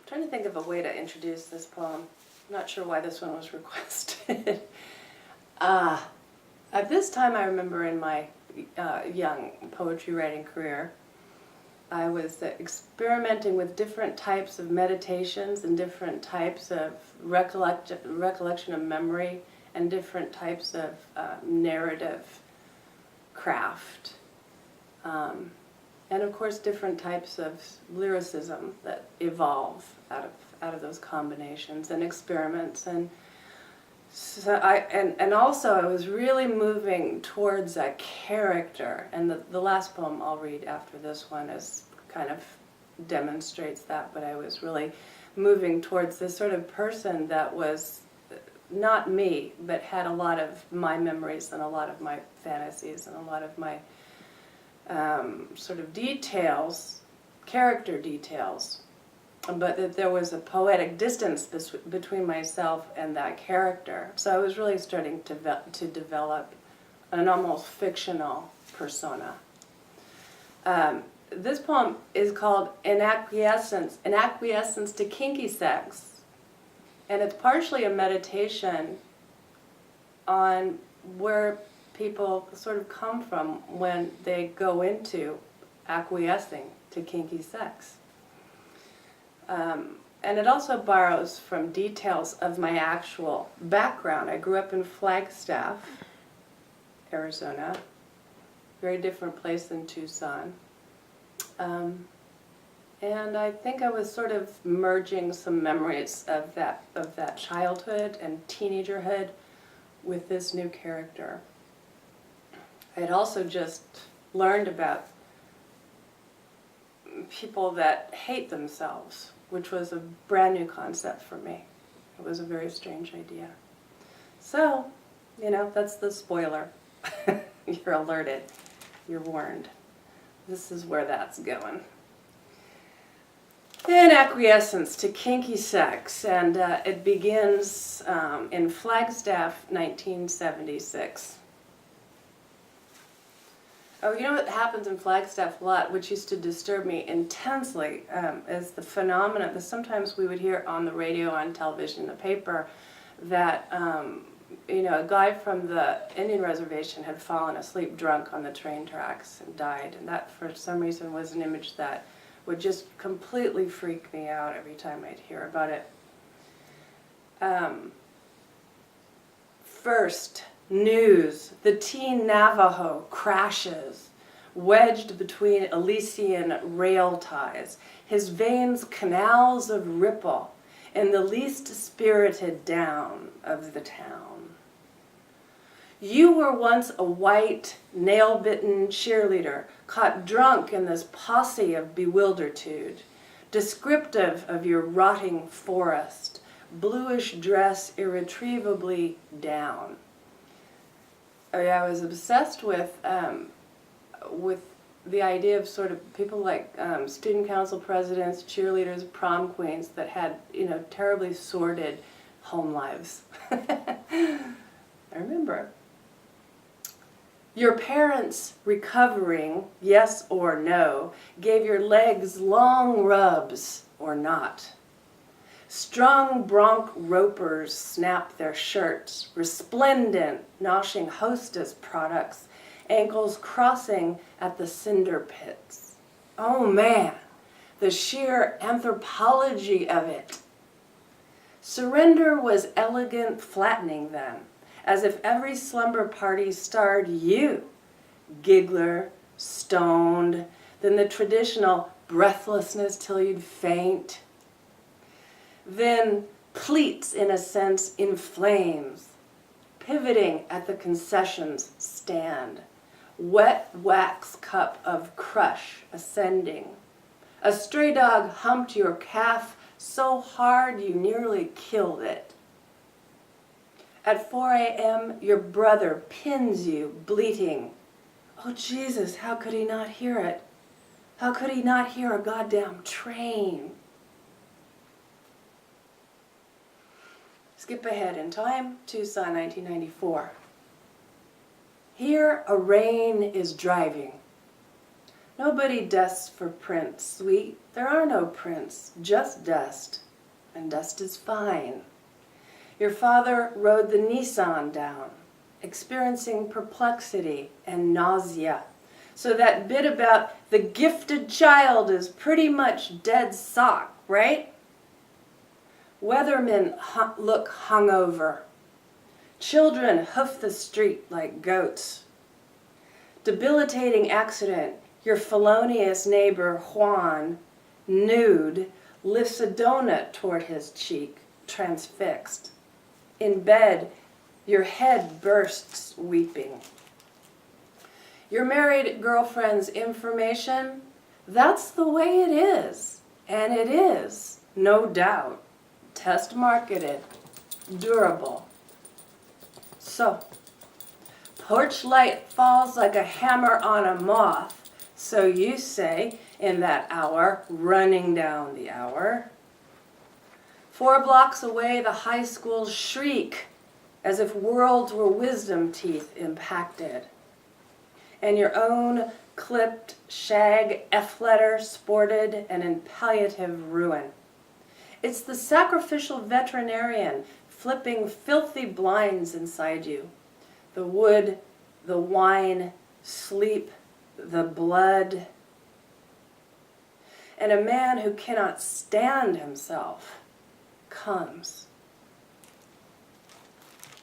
Trying to think of a way to introduce this poem. I'm not sure why this one was requested. At this time, I remember in my young poetry writing career, I was experimenting with different types of meditations and different types of recollection of memory and different types of narrative craft. And of course different types of lyricism that evolve out of those combinations and experiments. And so and also I was really moving towards a character, and the last poem I'll read after this one is kind of demonstrates that, but I was really moving towards this sort of person that was not me, but had a lot of my memories and a lot of my fantasies and a lot of my sort of details, character details, but that there was a poetic distance between myself and that character. So I was really starting to develop an almost fictional persona. This poem is called In Acquiescence to Kinky Sex, and it's partially a meditation on where people sort of come from when they go into acquiescing to kinky sex. And it also borrows from details of my actual background. I grew up in Flagstaff, Arizona, very different place than Tucson. And I think I was sort of merging some memories of that childhood and teenagerhood with this new character. I had also just learned about people that hate themselves, which was a brand new concept for me. It was a very strange idea. So, you know, that's the spoiler. You're alerted. You're warned. This is where that's going. In Acquiescence to Kinky Sex, and it begins in Flagstaff, 1976. Oh, you know what happens in Flagstaff a lot, which used to disturb me intensely, is the phenomenon that sometimes we would hear on the radio, on television, the paper, that you know, a guy from the Indian reservation had fallen asleep drunk on the train tracks and died, and that for some reason was an image that would just completely freak me out every time I'd hear about it. First, news: the teen Navajo crashes, wedged between Elysian rail ties, his veins canals of ripple in the least spirited down of the town. You were once a white, nail-bitten cheerleader, caught drunk in this posse of bewildertude, descriptive of your rotting forest, bluish dress irretrievably down. I was obsessed with the idea of sort of people like student council presidents, cheerleaders, prom queens that had, you know, terribly sordid home lives. I remember. Your parents, recovering, yes or no, gave your legs long rubs or not. Strong bronc ropers snapped their shirts, resplendent, noshing hostess products, ankles crossing at the cinder pits. Oh man, the sheer anthropology of it. Surrender was elegant flattening then, as if every slumber party starred you, giggler, stoned, then the traditional breathlessness till you'd faint. Then pleats, in a sense, in flames, pivoting at the concessions stand, wet wax cup of crush ascending. A stray dog humped your calf so hard you nearly killed it. At 4 a.m., your brother pins you, bleating. Oh, Jesus, how could he not hear it? How could he not hear a goddamn train? Skip ahead in time, Tucson, 1994. Here a rain is driving. Nobody dusts for prints, sweet. There are no prints, just dust. And dust is fine. Your father rode the Nissan down, experiencing perplexity and nausea. So that bit about the gifted child is pretty much dead sock, right? Weathermen look hungover. Children hoof the street like goats. Debilitating accident. Your felonious neighbor, Juan, nude, lifts a donut toward his cheek, transfixed. In bed, your head bursts weeping. Your married girlfriend's information, that's the way it is. And it is, no doubt, test marketed, durable. So, porch light falls like a hammer on a moth. So you say, in that hour, running down the hour. 4 blocks away, the high schools shriek as if worlds were wisdom teeth impacted. And your own clipped shag F-letter sported and in palliative ruin. It's the sacrificial veterinarian flipping filthy blinds inside you. The wood, the wine, sleep, the blood. And a man who cannot stand himself comes.